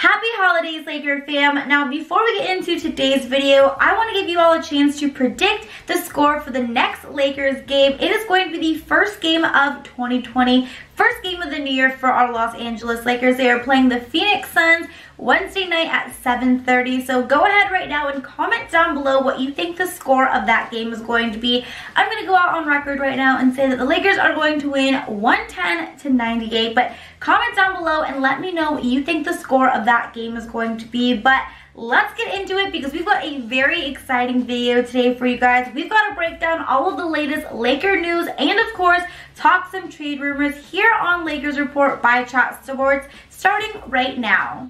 Happy holidays, Laker fam. Now, before we get into today's video, I want to give you all a chance to predict the score for the next Lakers game. It is going to be the first game of 2020, first game of the new year for our Los Angeles Lakers. They are playing the Phoenix Suns Wednesday night at 7:30. So go ahead right now and comment down below what you think the score of that game is going to be. I'm going to go out on record right now and say that the Lakers are going to win 110-98, but comment down below and let me know what you think the score of that game is going to be. But let's get into it because we've got a very exciting video today for you guys. We've got to break down all of the latest Laker news and, of course, talk some trade rumors here on Lakers Report by Chat Sports, starting right now.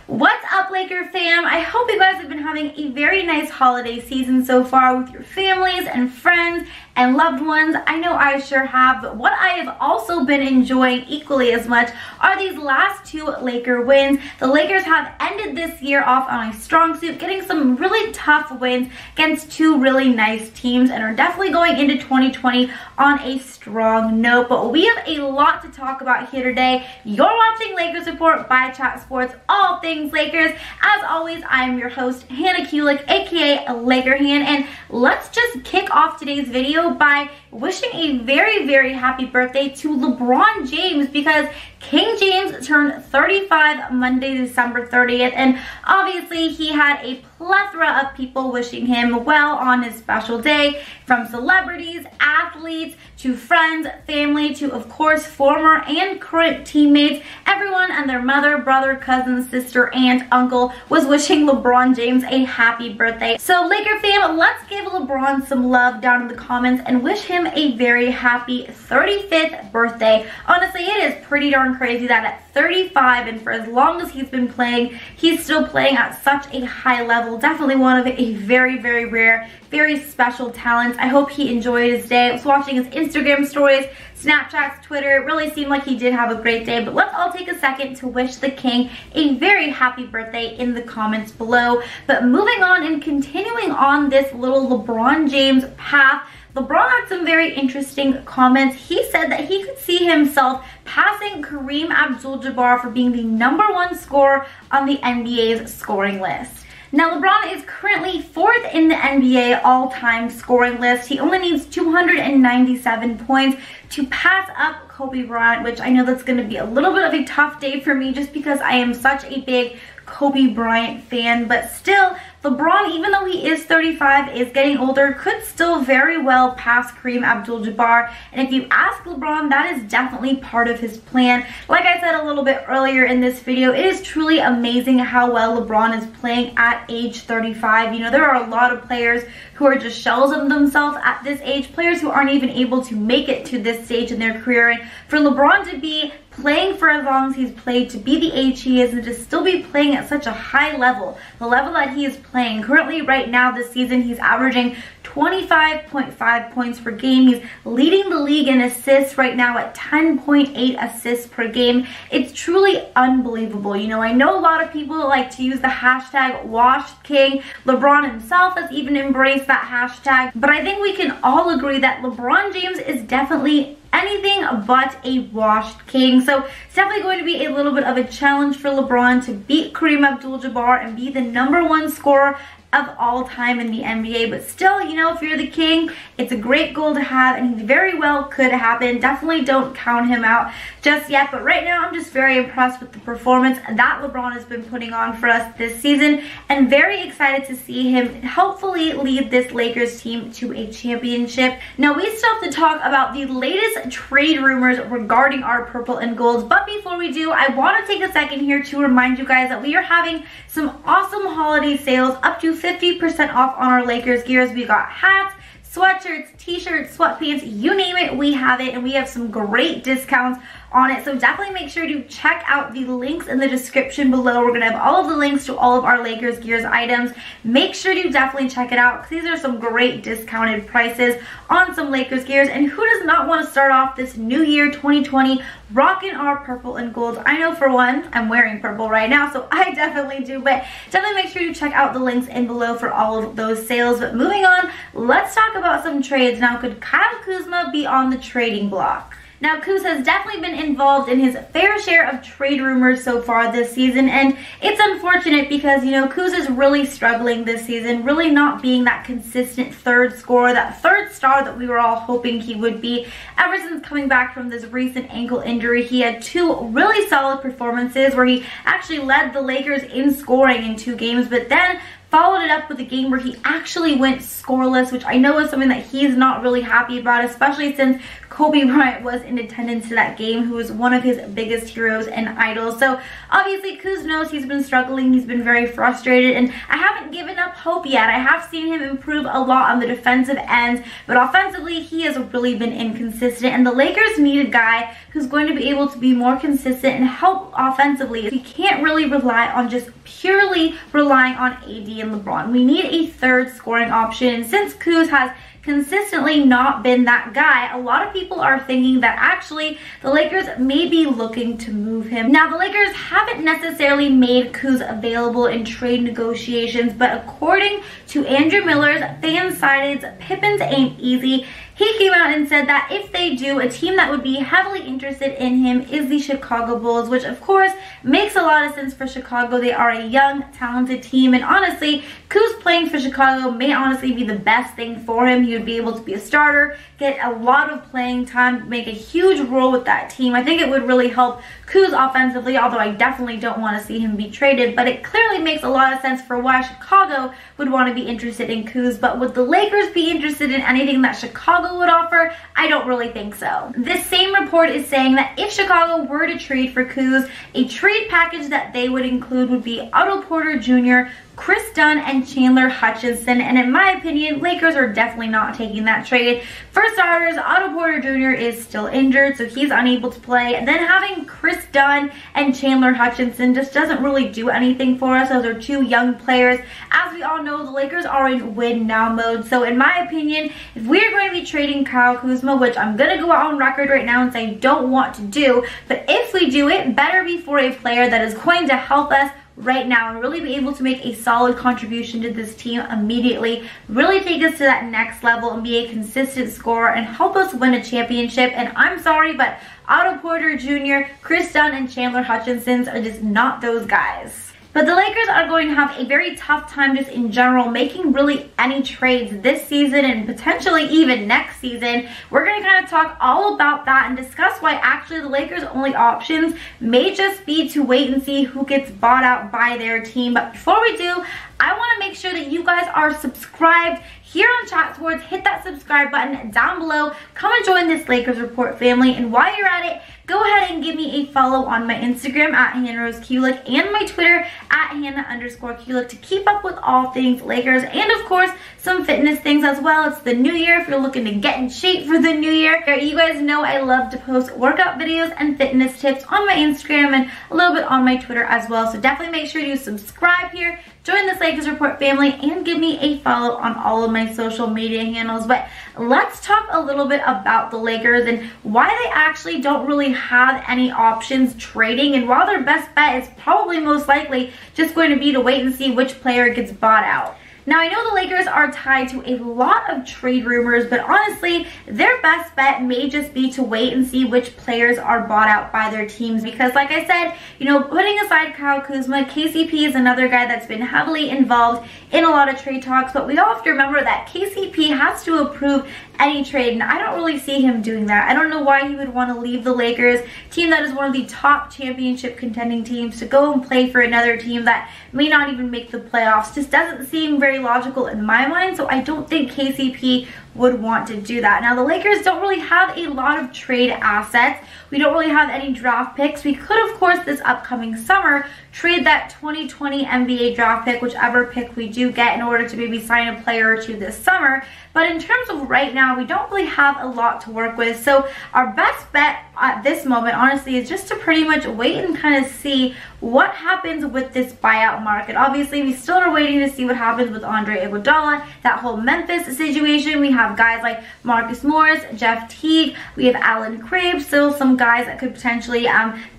What's up, Laker fam? I hope you guys have been having a very nice holiday season so far with your families and friends and loved ones. I know I sure have, but what I have also been enjoying equally as much are these last two Laker wins. The Lakers have ended this year off on a strong suit, getting some really tough wins against two really nice teams, and are definitely going into 2020 on a strong note. But we have a lot to talk about here today. You're watching Lakers Report by Chat Sports, all things Lakers. As always, I am your host, Hannah Kulik, aka Laker Han, and let's just kick off today's video by wishing a very, very happy birthday to LeBron James, because King James turned 35 Monday, December 30th, and obviously he had a plethora of people wishing him well on his special day, from celebrities, athletes, to friends, family, to, of course, former and current teammates. Everyone and their mother, brother, cousin, sister, aunt, uncle was wishing LeBron James a happy birthday. So, Laker fam, let's give LeBron some love down in the comments and wish him a very happy 35th birthday. Honestly, it is pretty darn crazy that at 35, and for as long as he's been playing, he's still playing at such a high level. Definitely one of a very, very rare, very special talents. I hope he enjoyed his day. I was watching his Instagram stories, Snapchats, Twitter. It really seemed like he did have a great day. But let's all take a second to wish the king a very happy birthday in the comments below. But moving on and continuing on this little LeBron James path, LeBron had some very interesting comments. He said that he could see himself passing Kareem Abdul-Jabbar for being the #1 scorer on the NBA's scoring list. Now, LeBron is currently 4th in the NBA all-time scoring list. He only needs 297 points to pass up Kobe Bryant, which I know that's going to be a little bit of a tough day for me just because I am such a big Kobe Bryant fan. But still, LeBron, even though he is 35, is getting older, could still very well pass Kareem Abdul-Jabbar. And if you ask LeBron, that is definitely part of his plan. Like I said a little bit earlier in this video, it is truly amazing how well LeBron is playing at age 35. You know, there are a lot of players who are just shells of themselves at this age, players who aren't even able to make it to this stage in their career. And for LeBron to be playing for as long as he's played, to be the age he is, and to still be playing at such a high level, the level that he is playing currently right now this season, he's averaging 25.5 points per game. He's leading the league in assists right now at 10.8 assists per game. It's truly unbelievable. You know, I know a lot of people like to use the hashtag washed king. LeBron himself has even embraced that hashtag, but I think we can all agree that LeBron James is definitely anything but a washed king. So it's definitely going to be a little bit of a challenge for LeBron to beat Kareem Abdul-Jabbar and be the #1 scorer of all time in the NBA. But still, you know, if you're the king, it's a great goal to have, and he very well could happen. Definitely don't count him out just yet, but right now I'm just very impressed with the performance that LeBron has been putting on for us this season, and very excited to see him hopefully lead this Lakers team to a championship. Now, we still have to talk about the latest trade rumors regarding our purple and golds, but before we do, I want to take a second here to remind you guys that we are having some awesome holiday sales, up to 50% off on our Lakers gears. We got hats, sweatshirts, t-shirts, sweatpants, you name it, we have have it, and we have some great discounts on it. So definitely make sure to check out the links in the description below. We're going to have all of the links to all of our Lakers Gears items. Make sure to definitely check it out because these are some great discounted prices on some Lakers Gears. And who does not want to start off this new year 2020 rocking our purple and golds? I know for one, I'm wearing purple right now, so I definitely do, but definitely make sure you check out the links in below for all of those sales. But moving on, let's talk about some trades. Now, could Kyle Kuzma be on the trading block? Now, Kuz has definitely been involved in his fair share of trade rumors so far this season, and it's unfortunate because, you know, Kuz is really struggling this season, really not being that consistent third scorer, that third star that we were all hoping he would be. Ever since coming back from this recent ankle injury, he had two really solid performances where he actually led the Lakers in scoring in 2 games, but then followed it up with a game where he actually went scoreless, which I know is something that he's not really happy about, especially since Kobe Bryant was in attendance to that game, who was one of his biggest heroes and idols. So obviously Kuz knows he's been struggling, he's been very frustrated, and I haven't given up hope yet. I have seen him improve a lot on the defensive end, but offensively he has really been inconsistent, and the Lakers need a guy who's going to be able to be more consistent and help offensively. We can't really rely on just purely relying on AD and LeBron. We need a third scoring option, and since Kuz has consistently not been that guy, a lot of people are thinking that actually the Lakers may be looking to move him. Now, the Lakers haven't necessarily made Kuz available in trade negotiations, but according to Andrew Miller's FANSIDED'S Pippins Ain't Easy, he came out and said that if they do, a team that would be heavily interested in him is the Chicago Bulls, which of course makes a lot of sense for Chicago. They are a young, talented team, and honestly, Kuz playing for Chicago may honestly be the best thing for him. He would be able to be a starter, get a lot of playing time, make a huge role with that team. I think it would really help Kuz offensively, although I definitely don't want to see him be traded, but it clearly makes a lot of sense for why Chicago would want to be interested in Kuz. But would the Lakers be interested in anything that Chicago would offer? I don't really think so. This same report is saying that if Chicago were to trade for Kuz, a trade package that they would include would be Otto Porter Jr., Chris Dunn, and Chandler Hutchinson, and in my opinion, Lakers are definitely not taking that trade. For starters, Otto Porter Jr. is still injured, so he's unable to play, and then having Chris Dunn and Chandler Hutchinson just doesn't really do anything for us. Those are 2 young players. As we all know, the Lakers are in win now mode, so in my opinion, if we're going to be trading Kyle Kuzma, which I'm going to go out on record right now and say I don't want to do, but if we do it, better be for a player that is going to help us right now and really be able to make a solid contribution to this team immediately, really take us to that next level and be a consistent scorer and help us win a championship. And I'm sorry, but Otto Porter Jr., Chris Dunn, and Chandler Hutchinson are just not those guys. But the Lakers are going to have a very tough time just in general making really any trades this season and potentially even next season. We're going to kind of talk all about that and discuss why actually the Lakers' only options may just be to wait and see who gets bought out by their team. But before we do, I want to make sure that you guys are subscribed here on Chat Sports. Hit that subscribe button down below. Come and join this Lakers Report family. And while you're at it, go ahead and give me a follow on my Instagram at Hannah Kulik and my Twitter at Hannah_Kulik to keep up with all things Lakers and of course some fitness things as well. It's the new year if you're looking to get in shape for the new year. You guys know I love to post workout videos and fitness tips on my Instagram and a little bit on my Twitter as well. So definitely make sure you subscribe here, join this Lakers Report family, and give me a follow on all of my social media handles. But let's talk a little bit about the Lakers and why they actually don't really have any options trading, and while their best bet is probably most likely just going to be to wait and see which player gets bought out. Now, I know the Lakers are tied to a lot of trade rumors, but honestly, their best bet may just be to wait and see which players are bought out by their teams. Because like I said, you know, putting aside Kyle Kuzma, KCP is another guy that's been heavily involved in a lot of trade talks, but we all have to remember that KCP has to approve any trade, and I don't really see him doing that. I don't know why he would want to leave the Lakers, team that is one of the top championship contending teams, to go and play for another team that may not even make the playoffs. Just doesn't seem very logical in my mind, so I don't think KCP would want to do that. Now, the Lakers don't really have a lot of trade assets. We don't really have any draft picks. We could, of course, this upcoming summer, trade that 2020 NBA draft pick, whichever pick we do get, in order to maybe sign a player or two this summer. But in terms of right now, we don't really have a lot to work with. So our best bet at this moment, honestly, is just to pretty much wait and kind of see what happens with this buyout market. Obviously, we still are waiting to see what happens with Andre Iguodala, that whole Memphis situation. We have guys like Marcus Morris, Jeff Teague, we have Alan Crabb, still some guys that could potentially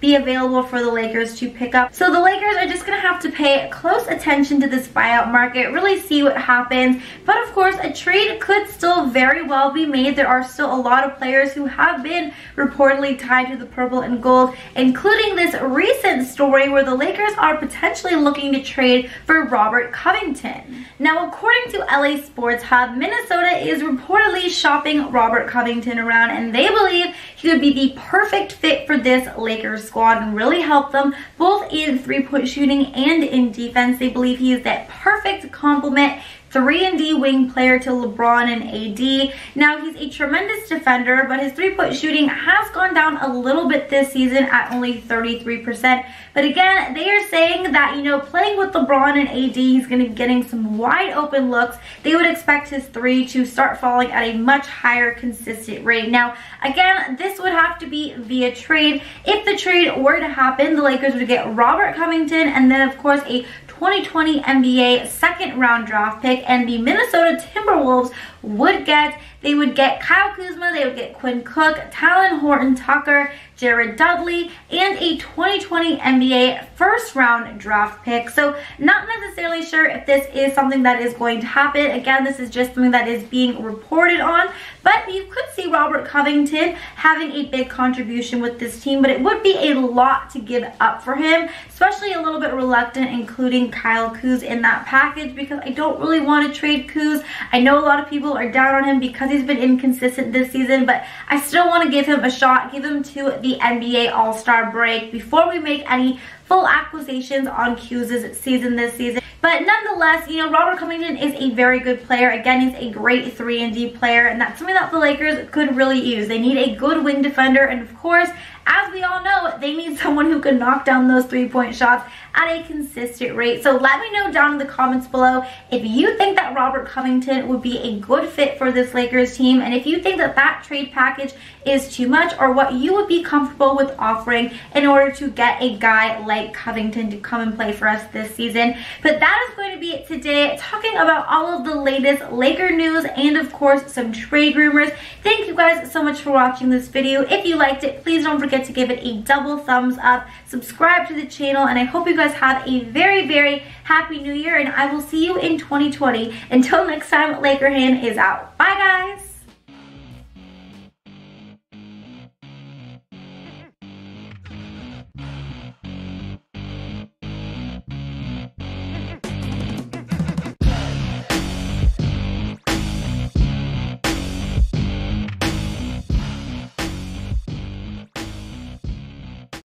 be available for the Lakers to pick up. So the Lakers are just going to have to pay close attention to this buyout market, really see what happens. But of course, a trade could still very well be made. There are still a lot of players who have been reportedly tied to the purple and gold, including this recent story where the Lakers are potentially looking to trade for Robert Covington. Now, according to LA Sports Hub, Minnesota is reportedly shopping Robert Covington around, and they believe he would be the perfect fit for this Lakers squad and really help them both in three-point shooting and in defense. They believe he is that perfect complement, 3-and-D wing player to LeBron and AD. Now, he's a tremendous defender, but his three-point shooting has gone down a little bit this season at only 33%. But again, they are saying that, you know, playing with LeBron and AD, he's going to be getting some wide open looks. They would expect his three to start falling at a much higher consistent rate. Now, again, this would have to be via trade. If the trade were to happen, the Lakers would get Robert Covington and then, of course, a 2020 NBA second-round draft pick, and the Minnesota Timberwolves would get Kyle Kuzma, they would get Quinn Cook, Talen Horton-Tucker, Jared Dudley, and a 2020 NBA first-round draft pick. So not necessarily sure if this is something that is going to happen. Again, this is just something that is being reported on, but you could see Robert Covington having a big contribution with this team, but it would be a lot to give up for him, especially a little bit reluctant including Kyle Kuz in that package, because I don't really want to trade Kuz. I know a lot of people are down on him because he's been inconsistent this season, but I still want to give him a shot, give him to the NBA All-Star break before we make any full acquisitions on Kuz's season this season. But nonetheless, you know, Robert Covington is a very good player. Again, he's a great 3-and-D player, and that's something that the Lakers could really use. They need a good wing defender, and of course, as we all know, they need someone who can knock down those three-point shots at a consistent rate. So let me know down in the comments below if you think that Robert Covington would be a good fit for this Lakers team, and if you think that that trade package is too much, or what you would be comfortable with offering in order to get a guy like Covington to come and play for us this season. But that is going to be it today, talking about all of the latest Laker news and of course some trade rumors. Thank you guys so much for watching this video. If you liked it, please don't forget to give it a double thumbs up, subscribe to the channel, and I hope you guys have a very, very happy new year, and I will see you in 2020. Until next time, Laker Hand is out. Bye guys!